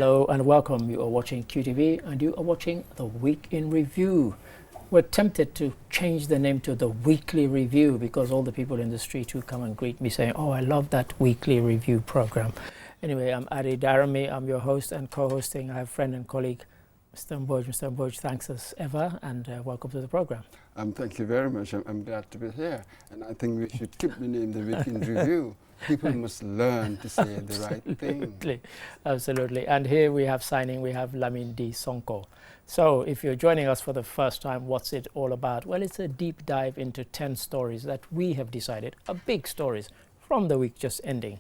Hello and welcome. You are watching QTV and you are watching The Week in Review. We're tempted to change the name to The Weekly Review because all the people in the street who come and greet me saying, oh, I love that Weekly Review program. Anyway, I'm Adi Darami. I'm your host and co-hosting. I have friend and colleague, Mr. Mboj. Mr. Mboj, thanks as ever and welcome to the program. Thank you very much. I'm glad to be here. And I think we should keep the name The Week in Review. People must learn to say the right thing. Absolutely. And here we have signing, we have Lamin D. Sonko. So if you're joining us for the first time, what's it all about? Well, it's a deep dive into 10 stories that we have decided are big stories from the week just ending.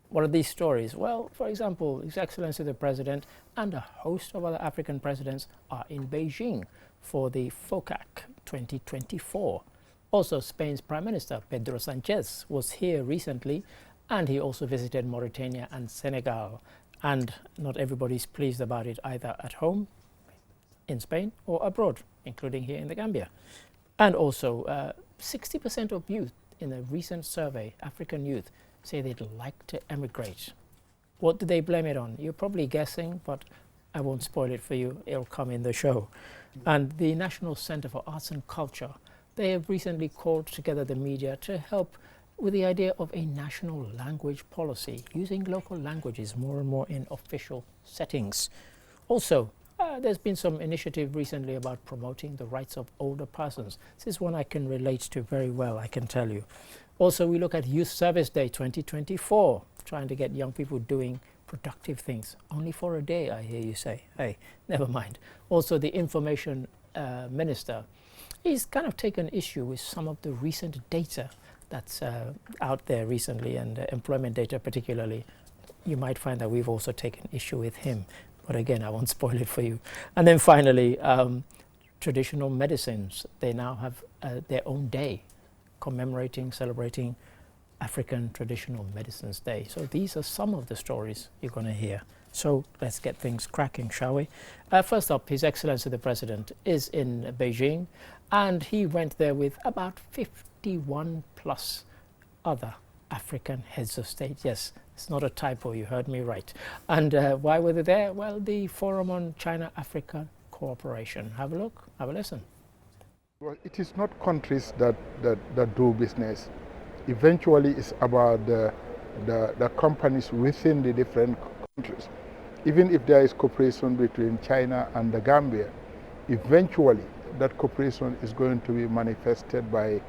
What are these stories? Well, for example, His Excellency the President and a host of other African presidents are in Beijing for the FOCAC 2024. Also, Spain's Prime Minister Pedro Sanchez was here recently, and he also visited Mauritania and Senegal. And not everybody's pleased about it either at home in Spain or abroad, including here in the Gambia. And also, 60% of youth in a recent survey, African youth, say they'd like to emigrate. What do they blame it on? You're probably guessing, but I won't spoil it for you. It'll come in the show. And the National Center for Arts and Culture, they have recently called together the media to help with the idea of a national language policy, using local languages more and more in official settings. Also, there's been some initiative recently about promoting the rights of older persons. This is one I can relate to very well, I can tell you. Also, we look at Youth Service Day 2024, trying to get young people doing productive things. Only for a day, I hear you say. Hey, never mind. Also, the Information Minister, he's kind of taken issue with some of the recent data that's out there recently, and employment data particularly. You might find that we've also taken issue with him. But again, I won't spoil it for you. And then finally, traditional medicines. They now have their own day commemorating, celebrating African Traditional Medicines Day. So these are some of the stories you're going to hear. So let's get things cracking, shall we? First up, His Excellency the President is in Beijing, and he went there with about 51 plus other African heads of state. Yes, it's not a typo, you heard me right. And why were they there? Well, the Forum on China-Africa Cooperation. Have a look, have a listen. Well, it is not countries that do business. Eventually, it's about the companies within the different countries. Even if there is cooperation between China and the Gambia, eventually that cooperation is going to be manifested by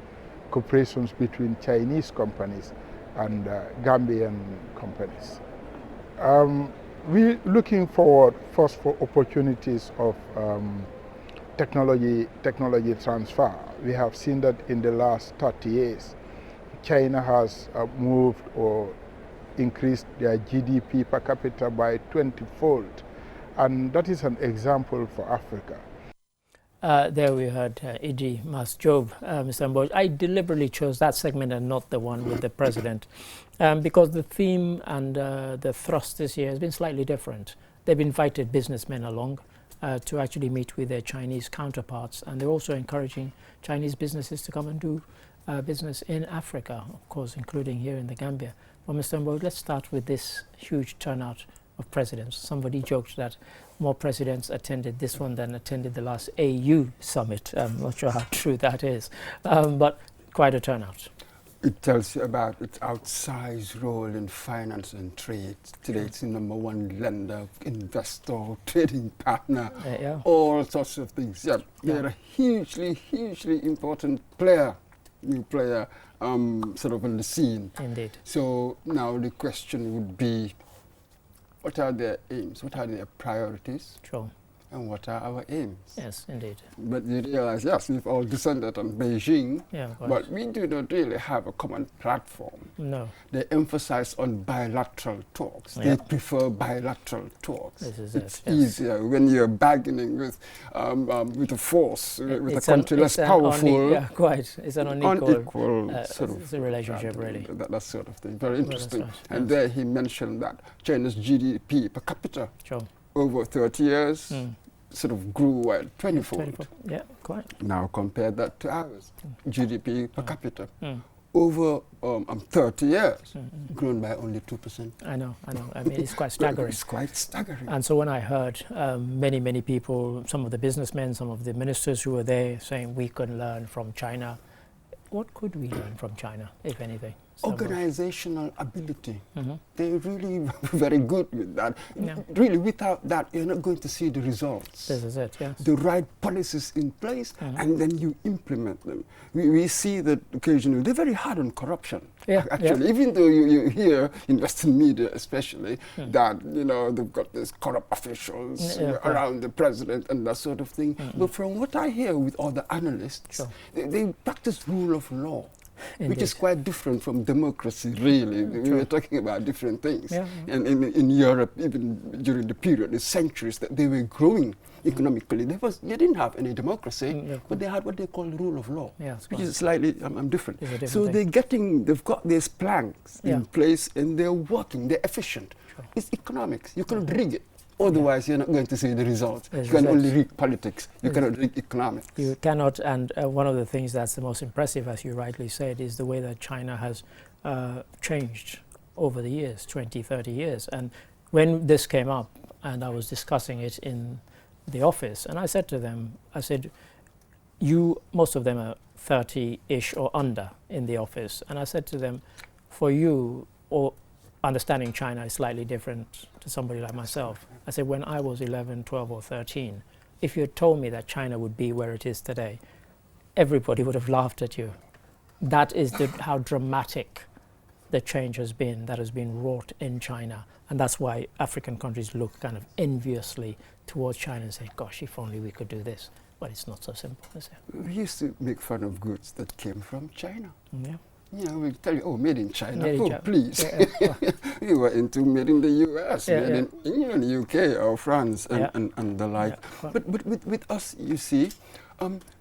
cooperations between Chinese companies and Gambian companies. We're looking forward first for opportunities of technology transfer. We have seen that in the last 30 years, China has moved or increased their GDP per capita by 20-fold, and that is an example for Africa. There we heard E.G. Mas Job, Mr. Mboj. I deliberately chose that segment and not the one with the president because the theme and the thrust this year has been slightly different. They've invited businessmen along to actually meet with their Chinese counterparts, and they're also encouraging Chinese businesses to come and do business in Africa, of course, including here in the Gambia. Well, Mr. Mboj, let's start with this huge turnout of presidents. Somebody joked that more presidents attended this one than attended the last AU summit. I'm not sure how true that is, but quite a turnout. It tells you about its outsized role in finance and trade. Today it's the #1 lender, investor, trading partner, all sorts of things. Yeah, they're a hugely important player, new player, sort of on the scene. Indeed. So now the question would be, what are their aims? What are their priorities? Sure. And what are our aims? Yes, indeed. But you realize, yes, we've all descended on Beijing, but we do not really have a common platform. No. They emphasize on bilateral talks. They prefer bilateral talks. It's easier when you're bargaining with a force, with a country less powerful. Yeah, quite. It's an unequal sort of relationship, really. That sort of thing. Very interesting. And there he mentioned that China's GDP per capita over 30 years sort of grew at 20-fold. Yeah, quite. Now compare that to ours. GDP per capita over 30 years, grown by only 2%. I know. I mean, it's quite staggering. It's quite staggering. And so when I heard many people, some of the businessmen, some of the ministers who were there saying we can learn from China, what could we learn from China, if anything? Organizational ability. They're really very good with that. Yeah. Really, without that, you're not going to see the results. This is it, yes. The right policies in place, and then you implement them. We see that occasionally, they're very hard on corruption. Yeah, actually, even though you hear in Western media especially that, you know, they've got these corrupt officials around the president and that sort of thing. But from what I hear with other analysts, they practice rule of law. Indeed. Which is quite different from democracy, really. We were talking about different things. And in Europe, even during the period, the centuries that they were growing economically, they didn't have any democracy, but they had what they call rule of law, which is slightly different. So they've got these planks in place, and they're working, they're efficient. It's economics. You cannot rig it. Otherwise, you're not going to see the results. You can only rig politics. You cannot rig economics. You cannot, and one of the things that's the most impressive, as you rightly said, is the way that China has changed over the years, 20, 30 years. And when this came up, and I was discussing it in the office, and I said to them, I said, most of them are 30-ish or under in the office. And I said to them, for you, or understanding China is slightly different to somebody like myself. I said, when I was 11, 12 or 13, if you had told me that China would be where it is today, everybody would have laughed at you. That is how dramatic the change has been that has been wrought in China. And that's why African countries look kind of enviously towards China and say, gosh, if only we could do this. But it's not so simple, is it? We used to make fun of goods that came from China. Yeah. You know, we tell you, oh, made in China. Made in China. Please. We were into made in the US, made in England, UK, or France, and the like. But with us, you see,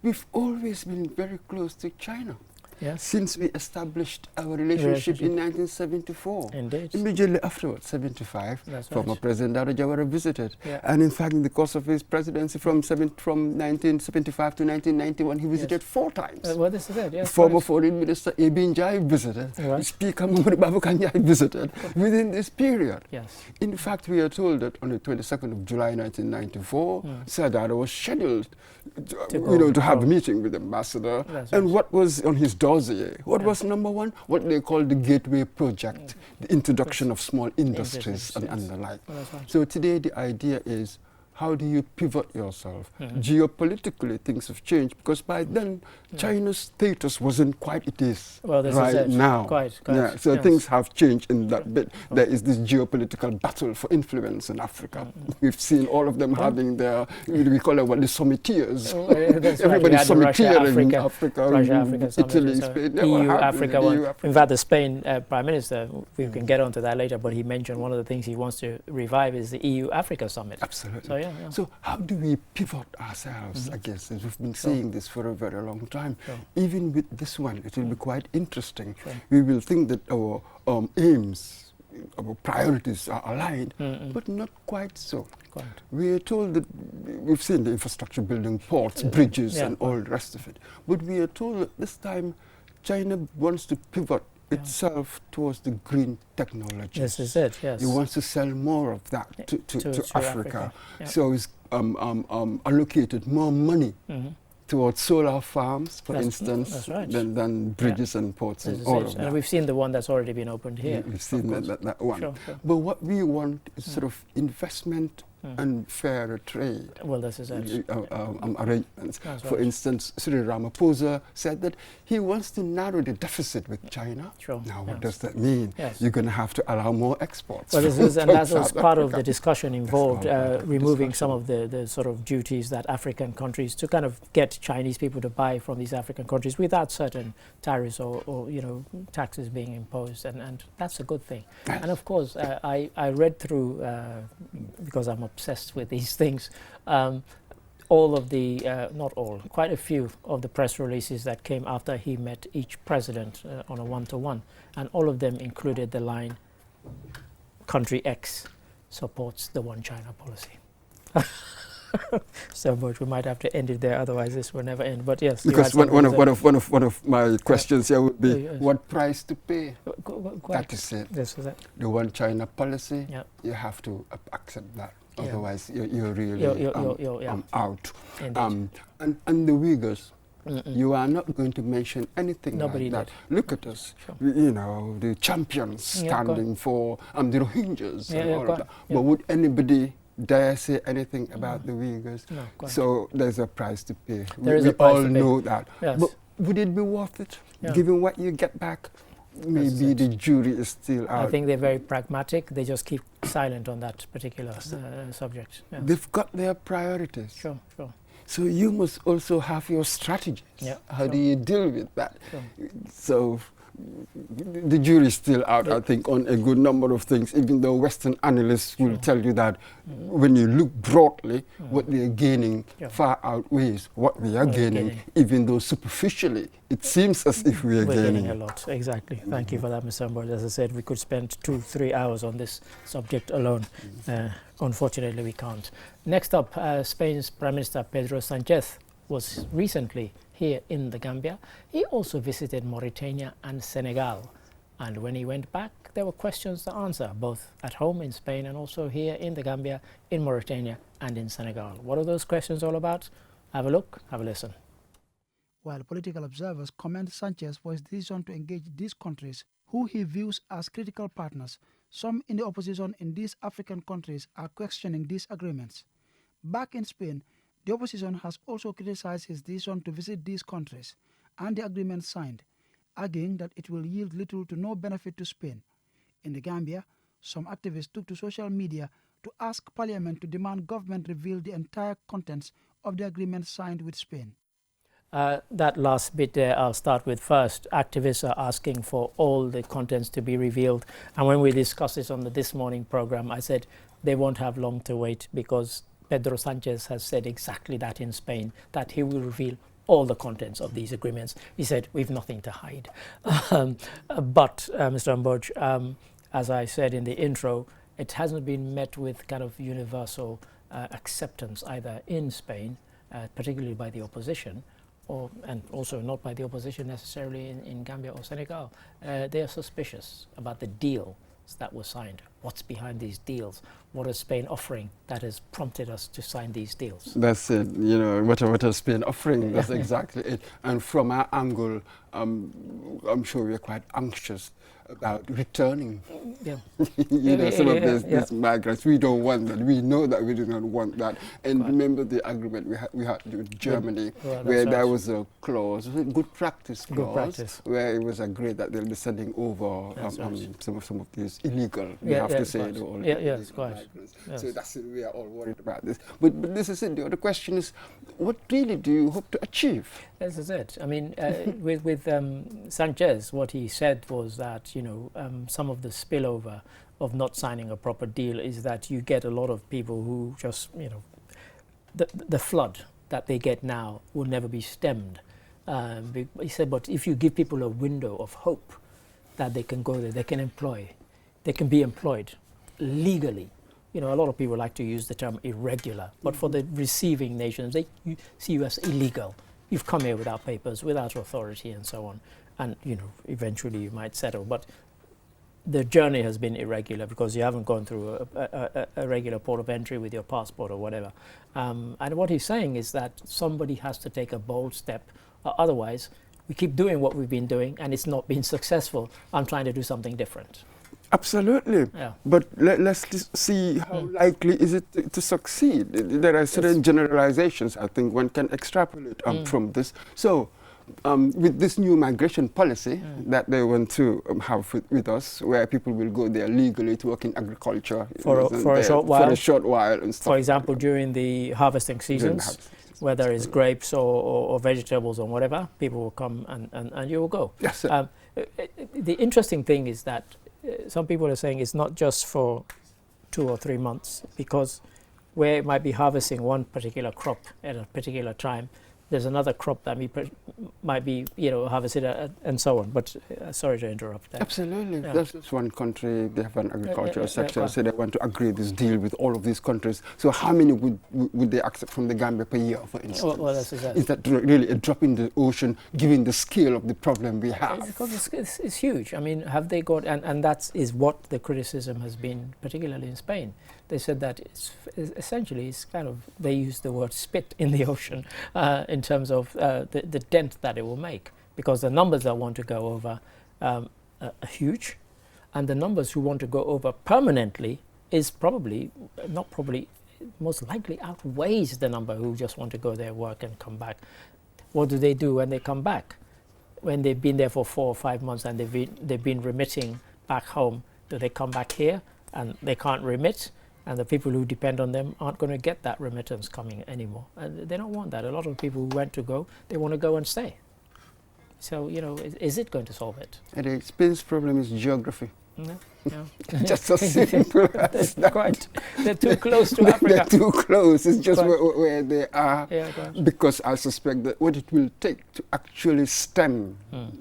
we've always been very close to China. Yes. Since we established our relationship in 1974. Indeed. Immediately afterwards, 75, former President Dawda Jawara visited. Yeah. And in fact, in the course of his presidency from 1975 to 1991, he visited 4 times. Well, this is it, yes. Former Foreign Minister Ebin Jai visited. Right. Speaker Mamadou Baboucarr Njie visited within this period. Yes. In fact, we are told that on the 22nd of July 1994, Sir Dawda was scheduled to have a meeting with the ambassador. And what was on his dossier? What was number one? What they call the Gateway Project, the introduction of small industries and the like. So today the idea is, how do you pivot yourself? Geopolitically, things have changed, because by then China's status wasn't quite it is right now. Quite, so things have changed in that bit. There is this geopolitical battle for influence in Africa. We've seen all of them having their, we call it what, the summiteers. Everybody's summiteer in Africa, Russia-Africa Italy, Spain. Spain. EU-Africa one. In fact, the Spain Prime Minister, we can get onto that later, but he mentioned one of the things he wants to revive is the EU-Africa Summit. Absolutely. So, so how do we pivot ourselves against this? We've been saying this for a very long time. Even with this one, it will be quite interesting. We will think that our aims, our priorities are aligned, but not quite so. We are told that we've seen the infrastructure building, ports, bridges, and all the rest of it. But we are told that this time China wants to pivot itself towards the green technologies. This is it, yes. It wants to sell more of that to Africa. So it's allocated more money towards solar farms, for instance, than bridges and ports and all of that. And we've seen the one that's already been opened here. We've seen that one. But what we want is sort of investment and fairer trade. Well, this is it. Arrangements. For instance, Cyril Ramaphosa said that he wants to narrow the deficit with China. Now, what does that mean? You're going to have to allow more exports. Well, this is, and that was part of the discussion involved, removing some of the sort of duties that African countries, to kind of get Chinese people to buy from these African countries without certain tariffs or taxes being imposed, and that's a good thing. And of course, I read through, because I'm obsessed with these things, all of the, not all, quite a few of the press releases that came after he met each president on a one-to-one, and all of them included the line, country X supports the One China policy. So, but we might have to end it there, otherwise this will never end. But yes, because one of my questions here would be, what price to pay? That is it. This is it. The one China policy, you have to accept that. Otherwise, you're really out. And the Uyghurs, you are not going to mention anything like that. Look at us, you know, the champions standing for the Rohingyas and all of that. But would anybody dare say anything about the Uyghurs? No, so there's a price to pay. We all know that. Yes. But would it be worth it, given what you get back? Maybe the jury is still out. I think they're very pragmatic. They just keep silent on that particular subject. Yes. They've got their priorities. Sure. So you must also have your strategies. How do you deal with that? So the jury is still out, I think, on a good number of things, even though Western analysts will tell you that when you look broadly, what they're gaining far outweighs what we are gaining, even though superficially it seems as if we're gaining a lot. Exactly. Thank you for that, Mr. Amboj. As I said, we could spend 2-3 hours on this subject alone. Unfortunately, we can't. Next up, Spain's Prime Minister Pedro Sanchez was recently here in the Gambia. He also visited Mauritania and Senegal. And when he went back, there were questions to answer, both at home in Spain and also here in the Gambia, in Mauritania and in Senegal. What are those questions all about? Have a look, have a listen. While political observers commend Sanchez for his decision to engage these countries, who he views as critical partners, some in the opposition in these African countries are questioning these agreements. Back in Spain, the opposition has also criticized his decision to visit these countries and the agreement signed, arguing that it will yield little to no benefit to Spain. In the Gambia, some activists took to social media to ask Parliament to demand government reveal the entire contents of the agreement signed with Spain. That last bit there, I'll start with first. Activists are asking for all the contents to be revealed. And when we discussed this on the This Morning program, I said they won't have long to wait, because Pedro Sanchez has said exactly that in Spain, that he will reveal all the contents of these agreements. He said, we've nothing to hide. But, Mr. Amboj, as I said in the intro, it hasn't been met with kind of universal acceptance either in Spain, particularly by the opposition, and also not by the opposition necessarily in Gambia or Senegal. They are suspicious about the deal that was signed. What's behind these deals? What is Spain offering that has prompted us to sign these deals? That's it. You know, what is Spain offering? That's exactly it. And from our angle, I'm sure we're quite anxious about returning. Some of these migrants. We don't want that. We know that we do not want that. And remember the agreement we had with Germany, where there was a clause, a good practice clause, where it was agreed that they'll be sending over some of these illegal. We have to say it all. Yes, quite. Yes. So that's it. We are all worried about this. But this is it. The other question is, what really do you hope to achieve? This is it. I mean, with Sanchez, what he said was that, you know, some of the spillover of not signing a proper deal is that you get a lot of people who just, you know, the flood that they get now will never be stemmed. He said, but if you give people a window of hope that they can go there, they can be employed legally. You know, a lot of people like to use the term irregular, but for the receiving nations, they see you as illegal. You've come here without papers, without authority, and so on. And, you know, eventually you might settle. But the journey has been irregular because you haven't gone through a regular port of entry with your passport or whatever. And what he's saying is that somebody has to take a bold step. Otherwise, we keep doing what we've been doing and it's not been successful. I'm trying to do something different. Absolutely. Yeah. But let's see how likely is it to succeed. There are certain generalizations, I think, one can extrapolate from this. So, with this new migration policy that they want to have with us, where people will go there legally to work in agriculture for a short while and stuff. For example, during the harvesting seasons, whether it's grapes or vegetables or whatever, people will come and you will go. Yes, the interesting thing is that some people are saying it's not just for 2 or 3 months, because where it might be harvesting one particular crop at a particular time, there's another crop that might be, harvested and so on. But sorry to interrupt there. Absolutely. Yeah. That's one country, they have an agricultural sector, so they want to agree this deal with all of these countries. So how many would they accept from the Gambia per year, for instance? Well, that's exactly. Is that really a drop in the ocean, given the scale of the problem we have? Because it's huge. I mean, have they got, and that is what the criticism has been, particularly in Spain. They said that essentially it's kind of, they use the word spit in the ocean in terms of the dent that it will make, because the numbers that want to go over are huge, and the numbers who want to go over permanently is most likely outweighs the number who just want to go there, work and come back. What do they do when they come back? When they've been there for 4 or 5 months and they've been remitting back home, do they come back here and they can't remit? And the people who depend on them aren't going to get that remittance coming anymore. And they don't want that. A lot of people who went to go, they want to go and stay. So, is it going to solve it? And Spain's problem is geography. No. Just as simple as that. Quite. They're too close to Africa. They're too close. It's just where they are. Yeah, because I suspect that what it will take to actually stem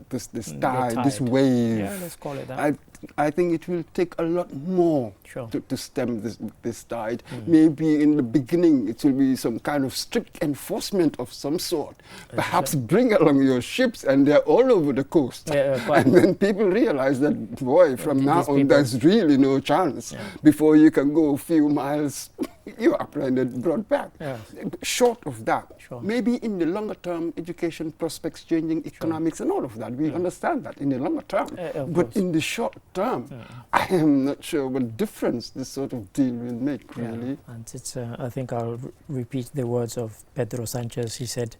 this tide, this wave. Yeah, let's call it that. I think it will take a lot more sure. to stem this tide. Maybe in the beginning it will be some kind of strict enforcement of some sort. Perhaps bring along your ships, and they're all over the coast. And then people realize that, boy, from now on there's really no chance. Before you can go a few miles, you're apprehended, brought back. Short of that, maybe in the longer term, education prospects changing, economics and all of that, we understand that in the longer term. But in the short term, I am not sure what difference this sort of deal will make, really. And it's, I think I'll repeat the words of Pedro Sanchez. He said,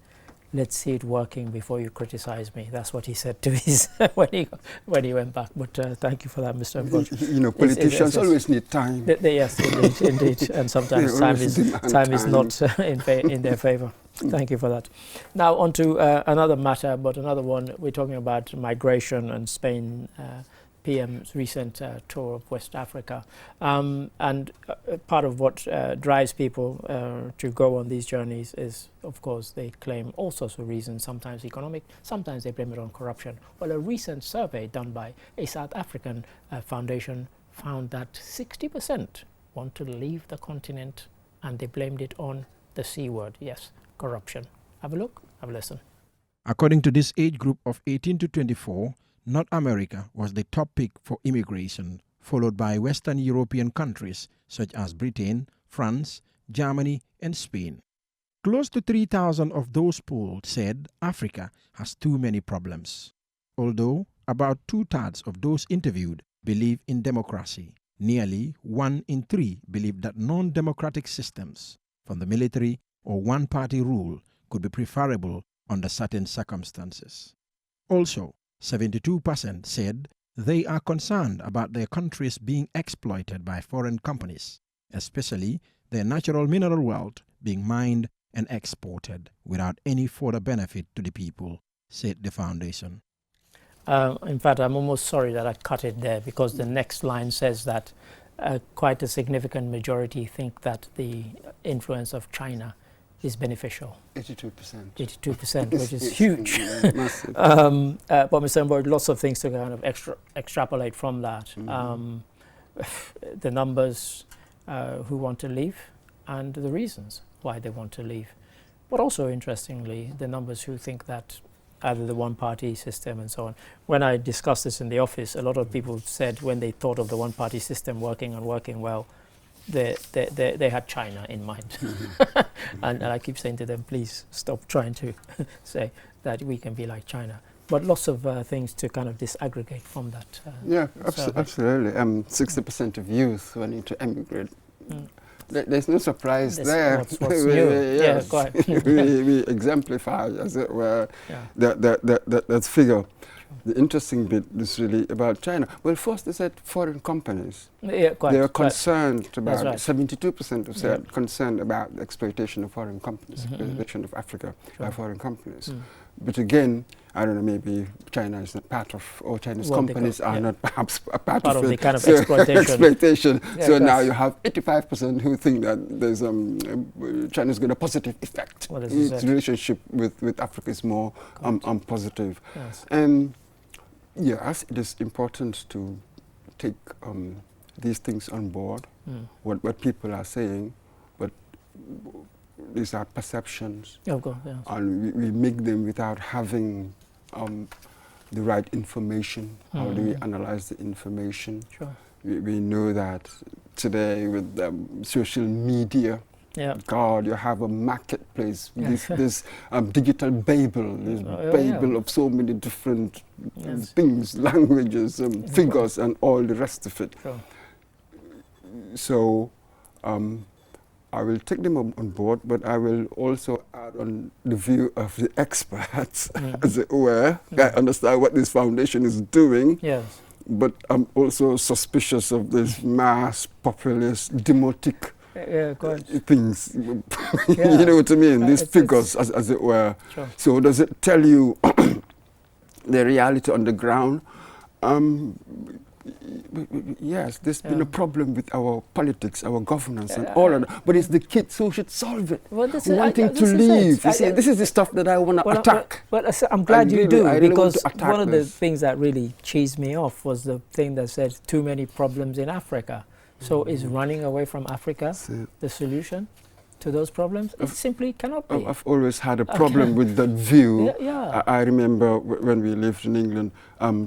"Let's see it working before you criticize me." That's what he said to his when he went back. But thank you for that, Mr. Mboch. Politicians always need time. Yes, indeed. And sometimes time is not in their favor. Thank you for that. Now on to another matter, but another one. We're talking about migration and Spain. PM's recent tour of West Africa, and part of what drives people to go on these journeys is, of course, they claim all sorts of reasons, sometimes economic, sometimes they blame it on corruption. Well, a recent survey done by a South African foundation found that 60% want to leave the continent, and they blamed it on the C word, yes, corruption. Have a look, have a listen. According to this age group of 18 to 24, North America was the top pick for immigration, followed by Western European countries such as Britain, France, Germany, and Spain. Close to 3,000 of those polled said Africa has too many problems. Although about 2/3 of those interviewed believe in democracy, nearly 1 in 3 believe that non-democratic systems, from the military or one-party rule, could be preferable under certain circumstances. Also, 72% said they are concerned about their countries being exploited by foreign companies, especially their natural mineral wealth being mined and exported without any further benefit to the people, said the foundation. In fact, I'm almost sorry that I cut it there, because the next line says that quite a significant majority think that the influence of China is beneficial. 82%. 82%, which is huge. Massive. But Mr. Mboch, lots of things to kind of extrapolate from that. The numbers who want to leave and the reasons why they want to leave. But also, interestingly, the numbers who think that either the one-party system and so on. When I discussed this in the office, a lot of people said when they thought of the one-party system working and working well, they had China in mind. And I keep saying to them, please stop trying to say that we can be like China. But lots of things to kind of disaggregate from that. Yeah, absolutely. 60% of youth wanting to emigrate. There's no surprise there. What's new. Yes. Yeah, quite. we exemplify, as it were, that figure. The interesting bit is really about China. Well, first they said foreign companies. Yeah, quite. They are concerned about, right. 72% have said concerned about the exploitation of foreign companies, exploitation of Africa by foreign companies. But again, I don't know, maybe China is not part of, or Chinese companies are not perhaps a part of it. The kind of exploitation. Yeah, so now you have 85% who think that there's China's got a positive effect. Well, its relationship with Africa is more positive. Yes. Yes, it is important to take these things on board, what people are saying, but these are perceptions. Of course, yes. And we make them without having the right information. How do we analyze the information? Sure. We know that today with social media, God, you have a marketplace, this digital Babel, this Babel of so many different things, languages, figures, and all the rest of it. Sure. So I will take them on board, but I will also add on the view of the experts, as it were. I understand what this foundation is doing, but I'm also suspicious of this mass populist, demotic things. You know what I mean? These figures, as it were. Sure. So does it tell you the reality on the ground? Yes, there's been a problem with our politics, our governance, and all of that. But it's the kids who should solve it. Well, wanting to leave. You see, this is the stuff that I want to attack. Well, I'm glad you do, because one of the things that really cheesed me off was the thing that said too many problems in Africa. So is running away from Africa the solution to those problems? It simply cannot be. I've always had a problem with that view. I remember when we lived in England,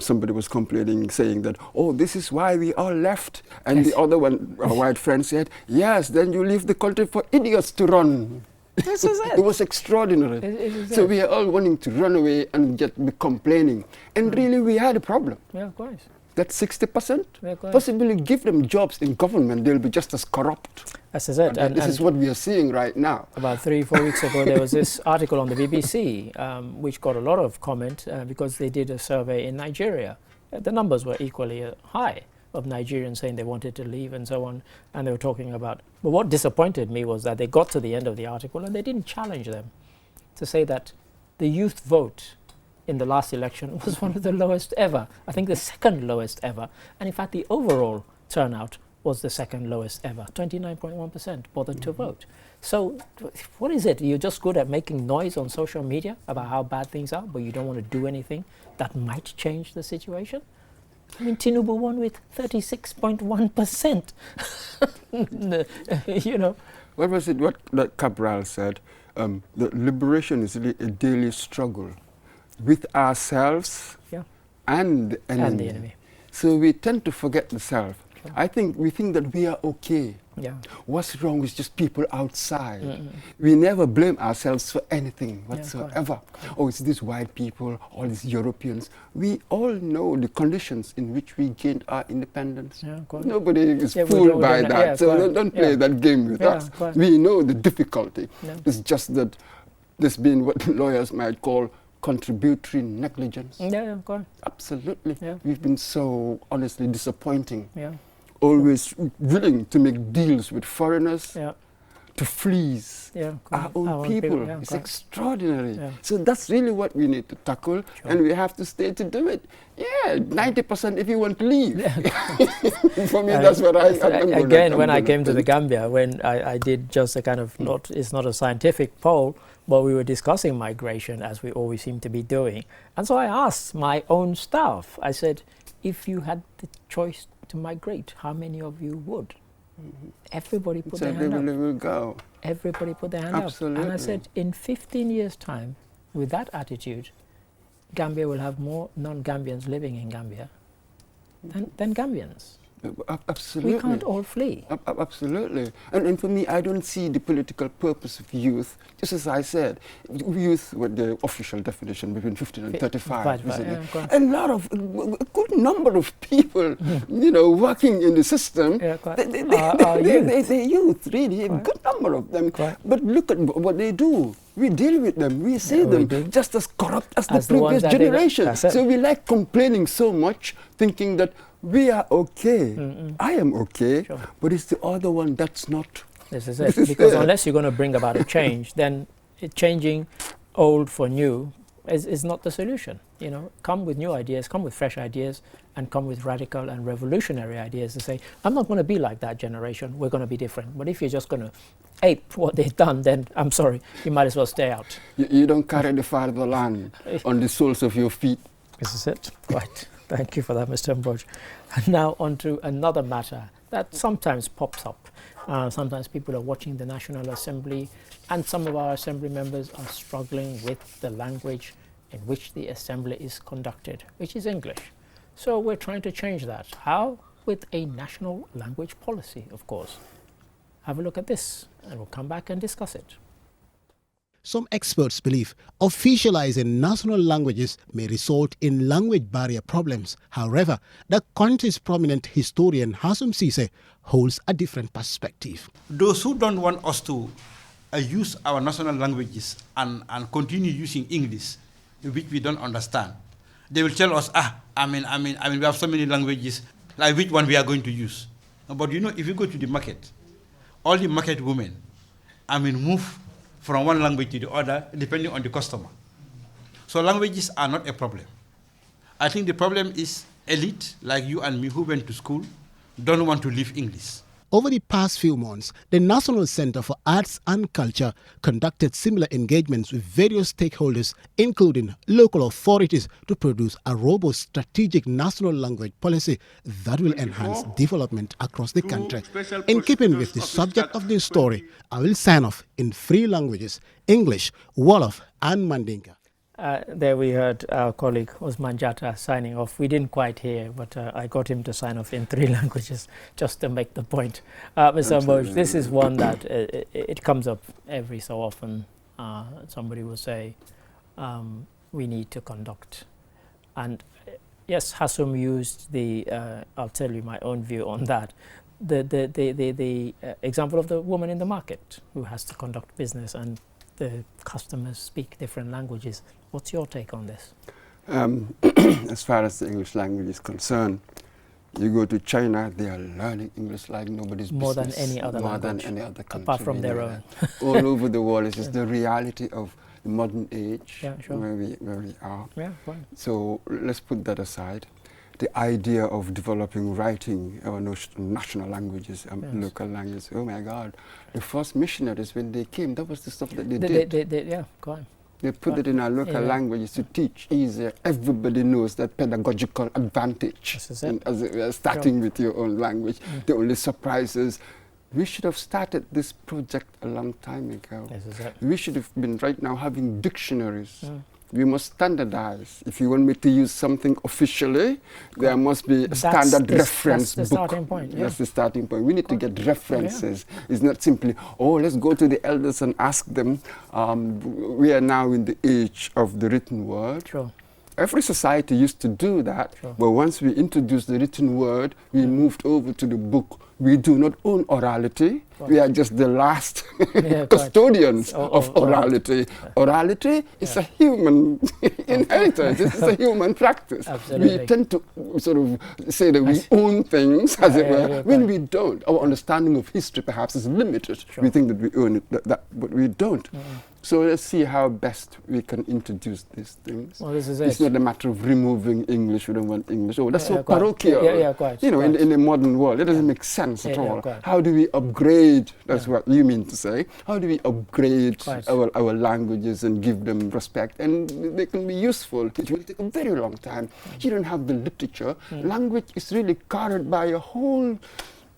somebody was complaining, saying that, oh, this is why we all left. And the other one, a white friend, said, yes, then you leave the country for idiots to run. This is it. It was extraordinary. So we are all wanting to run away and be complaining. And really, we had a problem. Yeah, of course. That 60%, possibly give them jobs in government, they'll be just as corrupt. This is it. And this is what we are seeing right now. About 3-4 weeks ago, there was this article on the BBC, which got a lot of comment because they did a survey in Nigeria. The numbers were equally high of Nigerians saying they wanted to leave and so on, and they were talking about. But what disappointed me was that they got to the end of the article and they didn't challenge them to say that the youth vote in the last election was one of the lowest ever. I think the second lowest ever. And in fact, the overall turnout was the second lowest ever. 29.1% bothered to vote. So what is it? You're just good at making noise on social media about how bad things are, but you don't want to do anything that might change the situation? I mean, Tinubu won with 36.1%. You know. What was it, what Cabral said? The liberation is really a daily struggle with ourselves and the enemy. So we tend to forget the self. Sure. I think we think that we are okay. What's wrong with just people outside? We never blame ourselves for anything whatsoever. Oh, it's these white people, all these Europeans. We all know the conditions in which we gained our independence. Nobody is fooled by that. So don't play that game with us. We know the difficulty. It's just that there's been what lawyers might call contributory negligence. Absolutely. We've been so honestly disappointing. Always willing to make deals with foreigners to fleece our own people. It's extraordinary. So that's really what we need to tackle, and we have to stay to do it. 90% if you want to leave. For me, that's what again, when I came to the Gambia, when I did just a kind of, it's not a scientific poll, but we were discussing migration, as we always seem to be doing. And so I asked my own staff, I said, if you had the choice to migrate, how many of you would? Everybody put their hand up. Will go. Everybody put their hand up. And I said, in 15 years' time, with that attitude, Gambia will have more non-Gambians living in Gambia than Gambians. Absolutely. We can't all flee. Absolutely. And for me, I don't see the political purpose of youth, just as I said, youth, with the official definition, between 15 and 35. A lot of, a good number of people, you know, working in the system, they're youth, really, a good number of them. But look at what they do. We deal with them, we see them just as corrupt as the previous generation. So we like complaining so much, thinking that we are okay. I am okay, but it's the other one that's not. This is it. Because unless you're going to bring about a change, then changing old for new is not the solution. You know, come with new ideas, come with fresh ideas, and come with radical and revolutionary ideas to say, I'm not going to be like that generation, we're going to be different. But if you're just going to ape what they've done, then I'm sorry, you might as well stay out. You don't carry the fatherland on the soles of your feet. This is it. Right. Thank you for that, Mr. Mboj. And now on to another matter that sometimes pops up. Sometimes people are watching the National Assembly, and some of our Assembly members are struggling with the language in which the Assembly is conducted, which is English. So we're trying to change that. How? With a national language policy, of course. Have a look at this, and we'll come back and discuss it. Some experts believe officializing national languages may result in language barrier problems. However, the country's prominent historian Hassum Ceesay holds a different perspective. Those who don't want us to use our national languages and continue using English, which we don't understand, they will tell us, we have so many languages, like which one we are going to use. But you know, if you go to the market, all the market women, move from one language to the other, depending on the customer. So languages are not a problem. I think the problem is elite, like you and me, who went to school, don't want to leave English. Over the past few months, the National Center for Arts and Culture conducted similar engagements with various stakeholders, including local authorities, to produce a robust strategic national language policy that will enhance development across the country. In keeping with the subject of this story, I will sign off in 3 languages: English, Wolof, and Mandinka. There we heard our colleague Osman Jatta signing off. We didn't quite hear, but I got him to sign off in 3 languages just to make the point. Mr. Mboj, this is one that it comes up every so often. Somebody will say, we need to conduct. And yes, Hassum used the, I'll tell you my own view on that, the example of the woman in the market who has to conduct business and the customers speak different languages. What's your take on this? As far as the English language is concerned, you go to China, they are learning English like nobody's more business. Than any other more language, than any other country. apart from their own. All over the world, it's just the reality of the modern age, yeah, sure. where we are. Yeah, fine. So let's put that aside. The idea of developing writing our national languages, yes. Local languages, oh my God. The first missionaries, when they came, that was the stuff that they did. Yeah, go on. They put it in our local languages to teach easier. Everybody knows that pedagogical advantage. Starting with your own language. The only surprise is we should have started this project a long time ago. We should have been right now having dictionaries. We must standardize. If you want me to use something officially, there must be a standard reference book. That's the starting point. That's the starting point. We need to get references. It's not simply, let's go to the elders and ask them. We are now in the age of the written word. Sure. Every society used to do that, but once we introduced the written word, we moved over to the book. We do not own orality. We are just the last custodians of orality. Orality is a human inheritance. It's a human practice. Absolutely. We tend to sort of say that we own things, as it were, when we don't. Our understanding of history perhaps is limited. We think that we own it, but we don't. So let's see how best we can introduce these things. Well, this is it's not a matter of removing English. We don't want English. That's so parochial. Quite. You know, in the modern world, it doesn't make sense at all. How do we upgrade? That's what you mean to say. How do we upgrade our languages and give them respect? And they can be useful. It will take a very long time. You don't have the literature. Language is really covered by a whole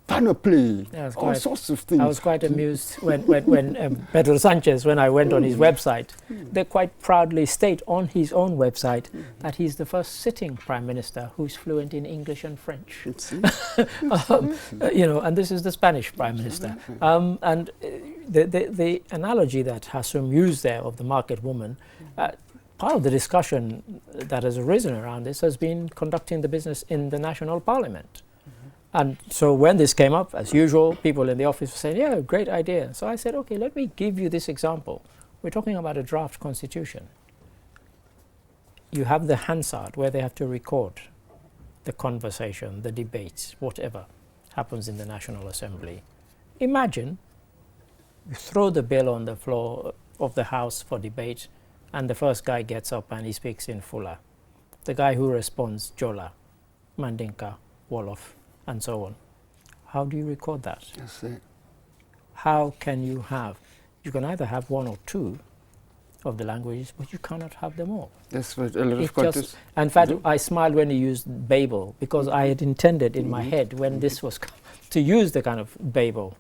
panoply, all sorts of things. I was quite amused when Pedro Sanchez, when I went on his website, they quite proudly state on his own website that he's the first sitting prime minister who's fluent in English and French. You know, and this is the Spanish prime minister. And the analogy that Hassum used there of the market woman, part of the discussion that has arisen around this has been conducting the business in the national parliament. And so when this came up, as usual, people in the office were saying, yeah, great idea. So I said, okay, let me give you this example. We're talking about a draft constitution. You have the Hansard where they have to record the conversation, the debates, whatever happens in the National Assembly. Imagine you throw the bill on the floor of the House for debate and the first guy gets up and he speaks in Fula. The guy who responds, Jola, Mandinka, Wolof, and so on. How do you record that? That's it. How can you have, you can either have one or two of the languages, but you cannot have them all. That's what a lot of countries in fact, do. I smiled when you used Babel, because I had intended in my head when this was to use the kind of Babel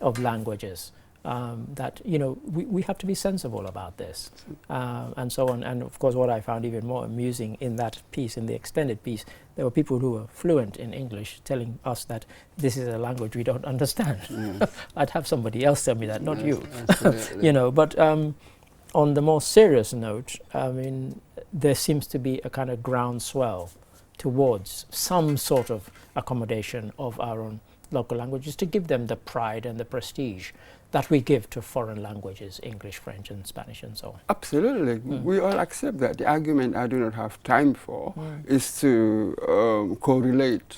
of languages. That, you know, we have to be sensible about this, and so on. And of course, what I found even more amusing in that piece, in the extended piece, there were people who were fluent in English telling us that this is a language we don't understand. I'd have somebody else tell me that, not you. You know, but on the more serious note, I mean, there seems to be a kind of groundswell towards some sort of accommodation of our own local languages to give them the pride and the prestige that we give to foreign languages, English, French, and Spanish, and so on. Absolutely. We all accept that. The argument I do not have time for is to correlate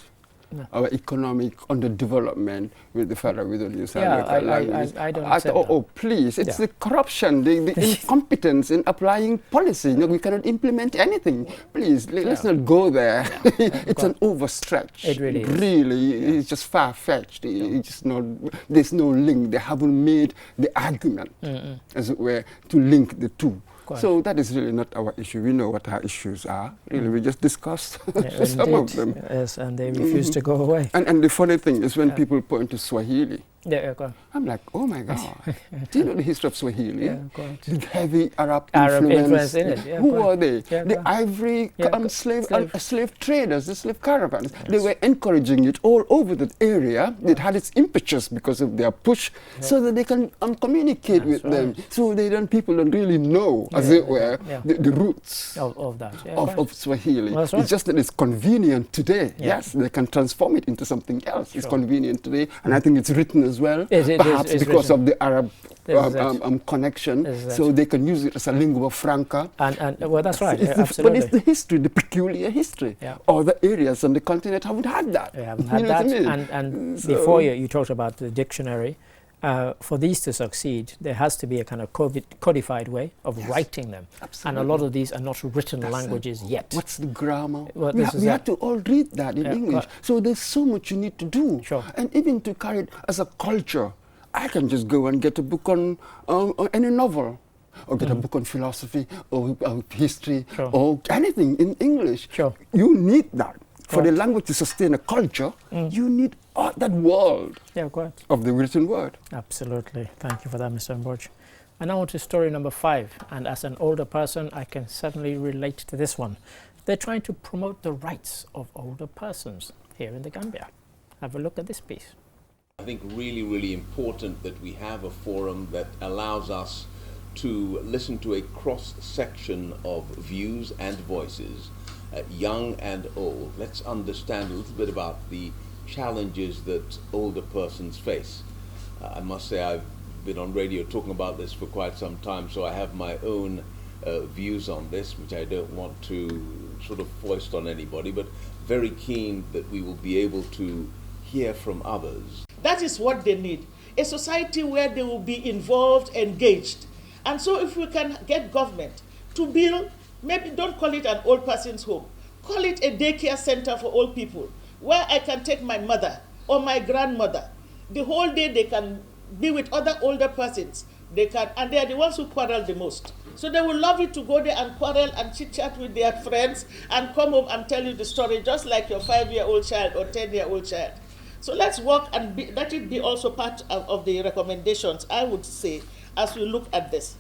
our economic underdevelopment with the fact that we don't use our local languages. I don't accept that. Oh, please. It's the corruption, the incompetence in applying policy. You know, we cannot implement anything. Please, let's not go there. It's an overstretch. It really is. Really, it's just far-fetched. It's just not, there's no link. They haven't made the argument, as it were, to link the two. So that is really not our issue. We know what our issues are. Really, we just discussed some of them. Yes, and they refuse to go away. And the funny thing is when people point to Swahili, go on. I'm like, oh my God, do you know the history of Swahili? The heavy Arab influence in it. Who are they? The Ivory slave traders, the slave caravans. They were encouraging it all over that area. It had its impetus because of their push, so that they can communicate with them. So people don't really know, as it were, the roots of that. Of Swahili. Well, it's just that it's convenient today. Yes, they can transform it into something else. It's convenient today, and I think it's written as well, perhaps because of the Arab connection, so they can use it as a lingua franca. And well, that's right, absolutely. But it's the history, the peculiar history. Other areas on the continent haven't had that. They haven't had that. I mean? And so before you talked about the dictionary. For these to succeed, there has to be a kind of codified way of writing them. Absolutely. And a lot of these are not written languages yet. What's the grammar? Well, we have to all read that in English. So there's so much you need to do. And even to carry it as a culture, I can just go and get a book on any novel, or get a book on philosophy, or history, or anything in English. You need that. For the language to sustain a culture, you need that world of the written word. Absolutely. Thank you for that, Mr. Mboj. And now on to story number 5. And as an older person, I can certainly relate to this one. They're trying to promote the rights of older persons here in the Gambia. Have a look at this piece. I think really, really important that we have a forum that allows us to listen to a cross-section of views and voices, young and old. Let's understand a little bit about the challenges that older persons face. I must say I've been on radio talking about this for quite some time, so I have my own views on this, which I don't want to sort of foist on anybody, but very keen that we will be able to hear from others. That is what they need, a society where they will be involved, engaged. And so if we can get government to build, maybe don't call it an old person's home, call it a daycare center for old people, where I can take my mother or my grandmother. The whole day they can be with other older persons. They can, and they are the ones who quarrel the most. So they will love it to go there and quarrel and chit-chat with their friends and come home and tell you the story, just like your 5-year-old child or 10-year-old child. So let's work and let it be also part of the recommendations, I would say, as we look at this.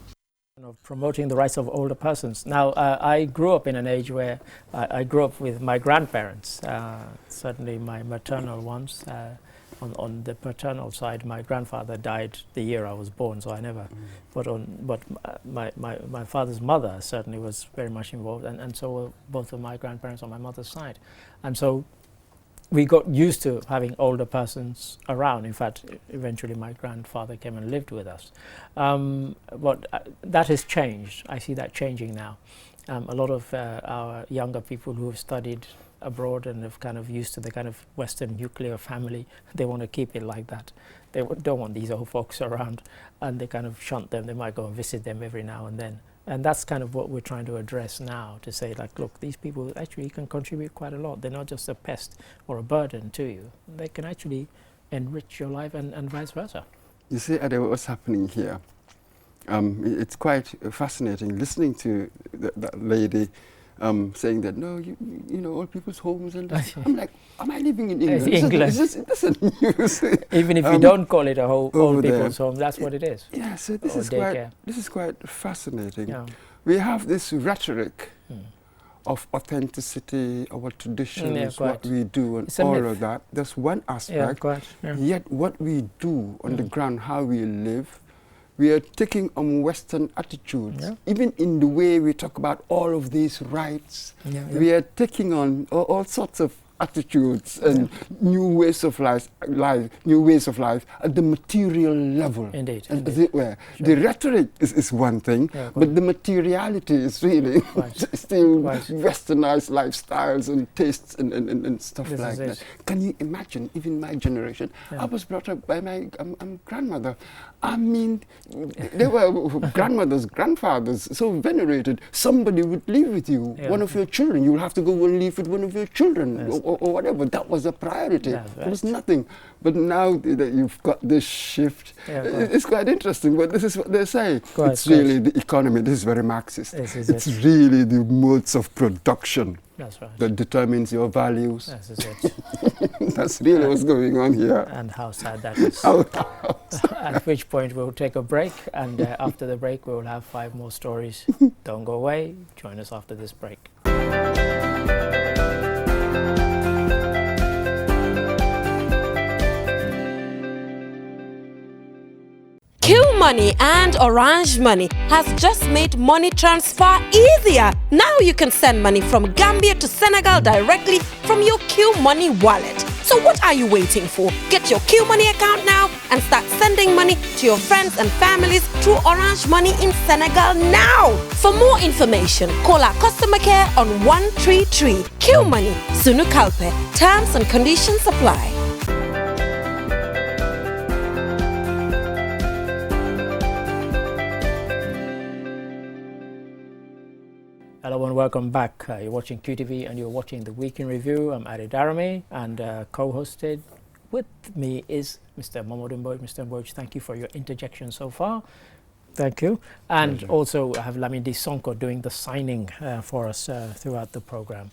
Of promoting the rights of older persons. Now, I grew up in an age where I grew up with my grandparents, certainly my maternal ones. On the paternal side, my grandfather died the year I was born, so I never. But my father's mother certainly was very much involved, and so were both of my grandparents on my mother's side, and so we got used to having older persons around. In fact, eventually my grandfather came and lived with us. But that has changed. I see that changing now. A lot of our younger people who have studied abroad and have kind of used to the kind of Western nuclear family, they want to keep it like that. They don't want these old folks around, and they kind of shunt them. They might go and visit them every now and then. And that's kind of what we're trying to address now, to say, like, look, these people actually can contribute quite a lot. They're not just a pest or a burden to you. They can actually enrich your life and vice versa. You see, Ade, what's happening here? It's quite fascinating listening to that lady saying that, no, you know, all people's homes. And I'm like, am I living in England? England. This is news. Even if you don't call it a old people's home, that's what it is. Yeah, so this is quite fascinating. Yeah. We have this rhetoric of authenticity, our traditions, what we do, and all of that. That's one aspect. Yet what we do on the ground, how we live, we are taking on Western attitudes. Even in the way we talk about all of these rights, we are taking on all sorts of attitudes and new ways of life at the material level. Indeed. As it were. Sure. The rhetoric is one thing, but the materiality is really still westernized lifestyles and tastes and stuff like that. Can you imagine, even my generation, I was brought up by my grandmother. I mean, they were grandmothers, grandfathers, so venerated. Somebody would live with you, one of your children. You will have to go and live with one of your children. Or whatever, that was a priority. There was nothing. But now that you've got this shift, it's quite interesting. But this is what they say. It's really the economy. This is very Marxist. It's really the modes of production that determines your values. This is it. That's really what's going on here. And how sad that is. At which point we'll take a break, and after the break we will have 5 more stories. Don't go away. Join us after this break. QMoney and Orange Money has just made money transfer easier. Now you can send money from Gambia to Senegal directly from your QMoney wallet. So what are you waiting for? Get your QMoney account now and start sending money to your friends and families through Orange Money in Senegal now. For more information, call our customer care on 133. QMoney, Sunu Kalpe. Terms and conditions apply. Hello and welcome back. You're watching QTV and you're watching the Week in Review. I'm Ade Darame, and co-hosted with me is Mr. Mamadou Mbodj. Mr. Mbodj, thank you for your interjection so far. Thank you. And also I have Lamindi Sonko doing the signing for us throughout the program.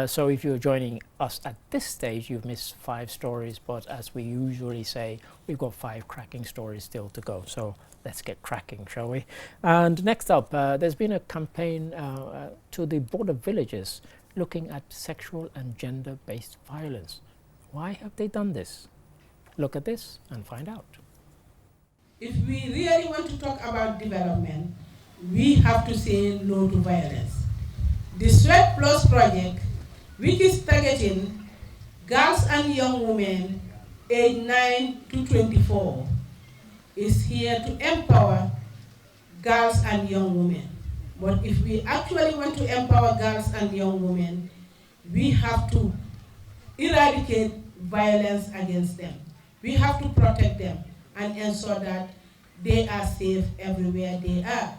So if you're joining us at this stage, you've missed 5 stories, but as we usually say, we've got 5 cracking stories still to go. So let's get cracking, shall we? And next up, there's been a campaign to the border villages looking at sexual and gender-based violence. Why have they done this? Look at this and find out. If we really want to talk about development, we have to say no to violence. The Sweat Plus project, which is targeting girls and young women aged 9 to 24, is here to empower girls and young women. But if we actually want to empower girls and young women, we have to eradicate violence against them. We have to protect them and ensure that they are safe everywhere they are.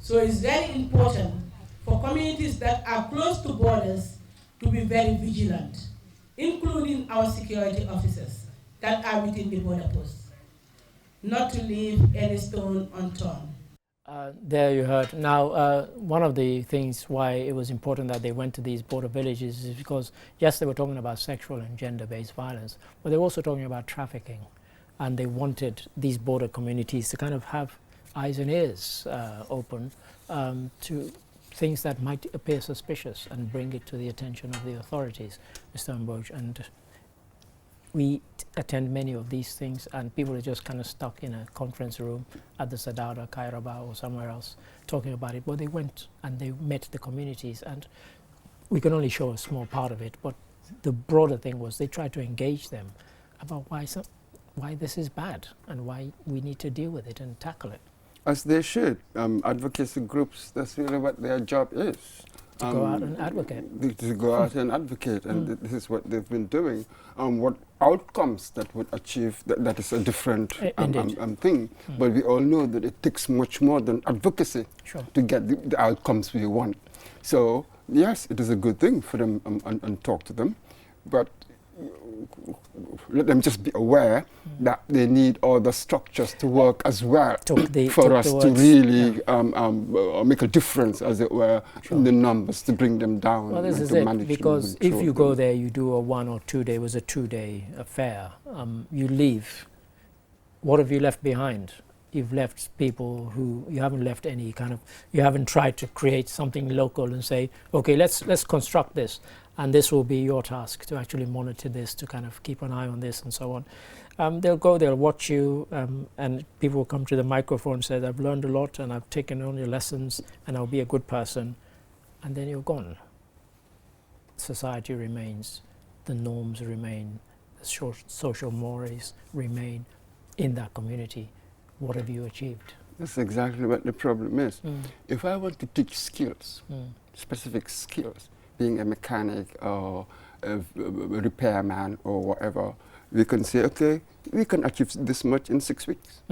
So it's very important for communities that are close to borders to be very vigilant, including our security officers that are within the border posts, not to leave any stone unturned. There you heard. Now, one of the things why it was important that they went to these border villages is because, yes, they were talking about sexual and gender-based violence, but they were also talking about trafficking. And they wanted these border communities to kind of have eyes and ears open to things that might appear suspicious and bring it to the attention of the authorities, Mr. Mbodj. And we attend many of these things, and people are just kind of stuck in a conference room at the Sadauda, Kairaba, or somewhere else talking about it. But they went and they met the communities, and we can only show a small part of it, but the broader thing was they tried to engage them about why this is bad and why we need to deal with it and tackle it. As they should. Advocacy groups, that's really what their job is. To go out and advocate. To go out and advocate, and this is what they've been doing. What outcomes that would achieve, that is a different thing. But we all know that it takes much more than advocacy to get the outcomes we want. So, yes, it is a good thing for them and talk to them, but let them just be aware that they need all the structures to work as well for us to really make a difference, as it were, in the numbers, to bring them down. Well, this is it, because if you go there, you do a 1 or 2 day, it was a 2-day affair, you leave, what have you left behind? You've left people who, you haven't left any kind of, you haven't tried to create something local and say, okay, let's construct this, and this will be your task to actually monitor this, to kind of keep an eye on this and so on. They'll go, they'll watch you, and people will come to the microphone and say, I've learned a lot and I've taken on your lessons and I'll be a good person, and then you're gone. Society remains, the norms remain, the social mores remain in that community. What have you achieved? That's exactly what the problem is. If I want to teach skills, specific skills, being a mechanic or a repairman or whatever, we can say, okay, we can achieve this much in 6 weeks.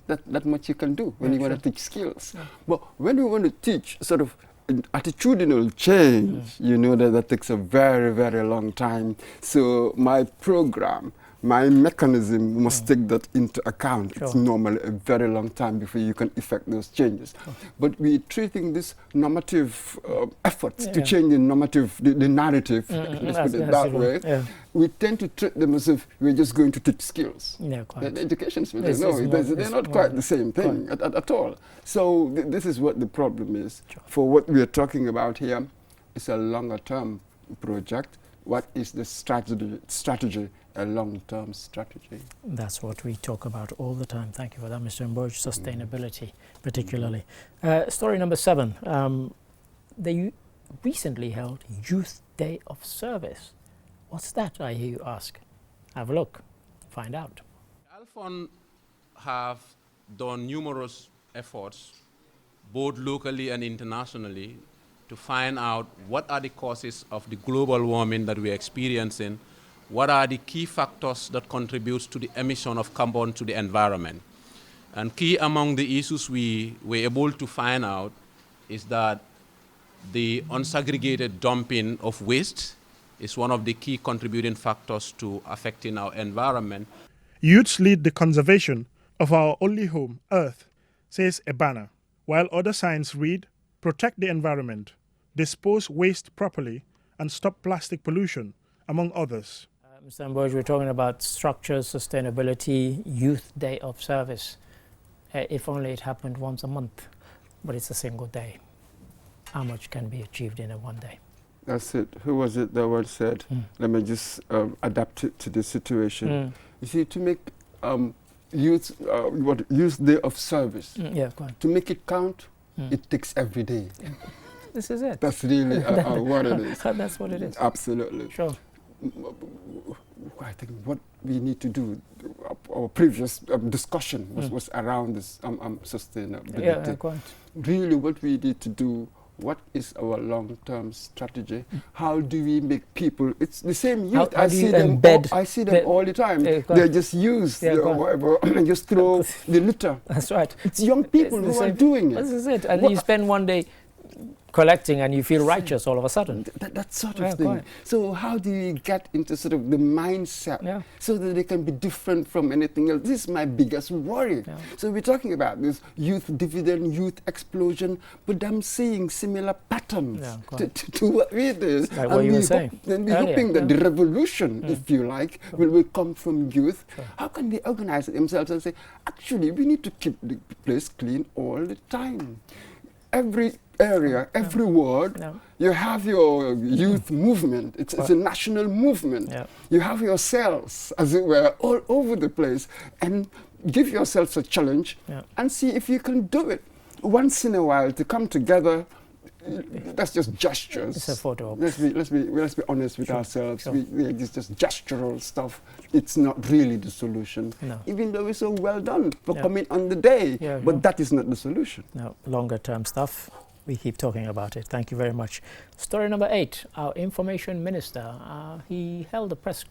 That much you can do when you want to teach skills. But when you want to teach sort of attitudinal change, you know that takes a very, very long time. So my program, my mechanism must take that into account. It's normally a very long time before you can effect those changes. But we're treating this normative efforts to change the normative, the narrative, let's put it that way. We tend to treat them as if we're just going to teach skills. Yeah, quite. The education space, they're not quite the same thing at all. So this is what the problem is. For what we are talking about here, it's a longer term project. What is the strategy? A long-term strategy. That's what we talk about all the time. Thank you for that, Mr. Mboj. Sustainability, particularly. Story number 7. They recently held Youth Day of Service. What's that, I hear you ask? Have a look. Find out. ALFON have done numerous efforts, both locally and internationally, to find out what are the causes of the global warming that we're experiencing. What are the key factors that contribute to the emission of carbon to the environment? And key among the issues we were able to find out is that the unsegregated dumping of waste is one of the key contributing factors to affecting our environment. Youths lead the conservation of our only home, Earth, says a banner, while other signs read, protect the environment, dispose waste properly, and stop plastic pollution, among others. Mr. Mboj, we're talking about structures, sustainability, Youth Day of Service. If only it happened once a month, but it's a single day. How much can be achieved in a one day? That's it. Who was it that once said, let me just adapt it to the situation. You see, to make Youth Day of Service, to make it count, it takes every day. This is it. That's really what it is. That's what it is. Absolutely. Sure. I think what we need to do, our previous discussion was around this sustainability. Yeah, quite. Really what we need to do, what is our long-term strategy? How do we make people, it's the same youth, I see them all the time. They're just used or whatever, and just throw the litter. That's right. It's young people who are doing it. This is it. And you spend one day collecting and you feel righteous all of a sudden. That sort of thing. Quite. So how do you get into sort of the mindset so that they can be different from anything else? This is my biggest worry. So we're talking about this youth dividend, youth explosion, but I'm seeing similar patterns to what we do. Like what you were saying. Then we're hoping that the revolution, if you like, will come from youth. How can they organize themselves and say, actually, we need to keep the place clean all the time? Every area, every ward, you have your youth movement. It's a national movement. You have your cells, as it were, all over the place, and give yourselves a challenge and see if you can do it. Once in a while, to come together, that's just gestures. It's a photo. Let's be honest with ourselves. It's just gestural stuff. It's not really the solution. No. Even though it's so well done for coming on the day, but that is not the solution. No, longer term stuff. we keep talking about it. Thank you very much. Story number 8, our information minister, he held a press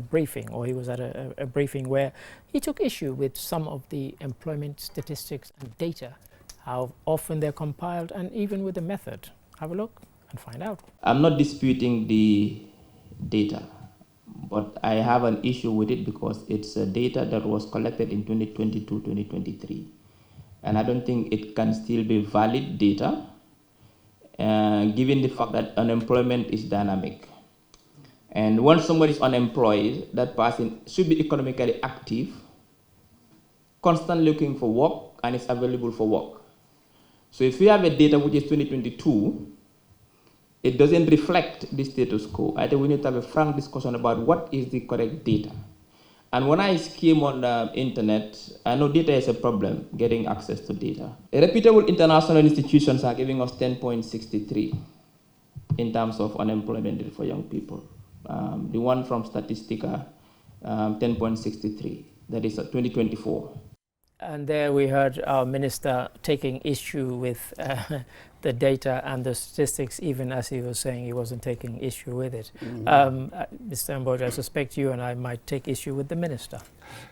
briefing, or he was at a briefing where he took issue with some of the employment statistics and data, how often they're compiled, and even with the method. Have a look and find out. I'm not disputing the data, but I have an issue with it because it's data that was collected in 2022-2023. And I don't think it can still be valid data, given the fact that unemployment is dynamic. And once somebody is unemployed, that person should be economically active, constantly looking for work, and is available for work. So if we have a data which is 2022, it doesn't reflect the status quo. I think we need to have a frank discussion about what is the correct data. And when I skim on the internet, I know data is a problem, getting access to data. Reputable international institutions are giving us 10.63 in terms of unemployment rate for young people. The one from Statistica, 10.63, that is 2024. And there we heard our minister taking issue with the data and the statistics, even as he was saying he wasn't taking issue with it. Mr. Mboja, I suspect you and I might take issue with the minister.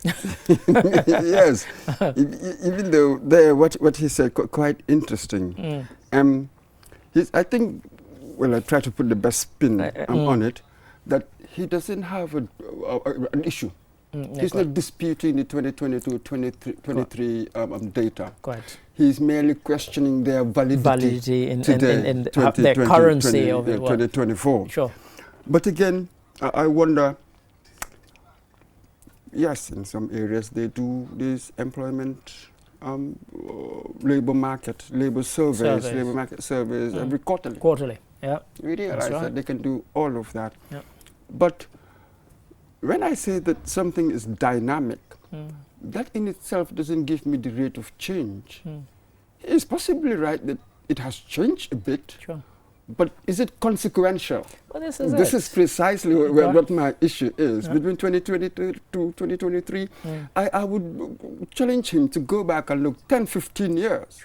Yes, even though what he said quite interesting. I think, well, I try to put the best spin on it, that he doesn't have an issue. He's not disputing the 2022-23 data. Quite. He's merely questioning their validity in today, their currency of 2024. Sure. But again, I wonder, yes, in some areas they do this employment, labor market, labor surveys, labor market surveys every quarterly. Quarterly, yeah. We realize that they can do all of that. Yeah. But when I say that something is dynamic, that in itself doesn't give me the rate of change. It's possibly right that it has changed a bit, but is it consequential? Well, this is precisely what my issue is. Between 2022 to 2023, I would challenge him to go back and look 10, 15 years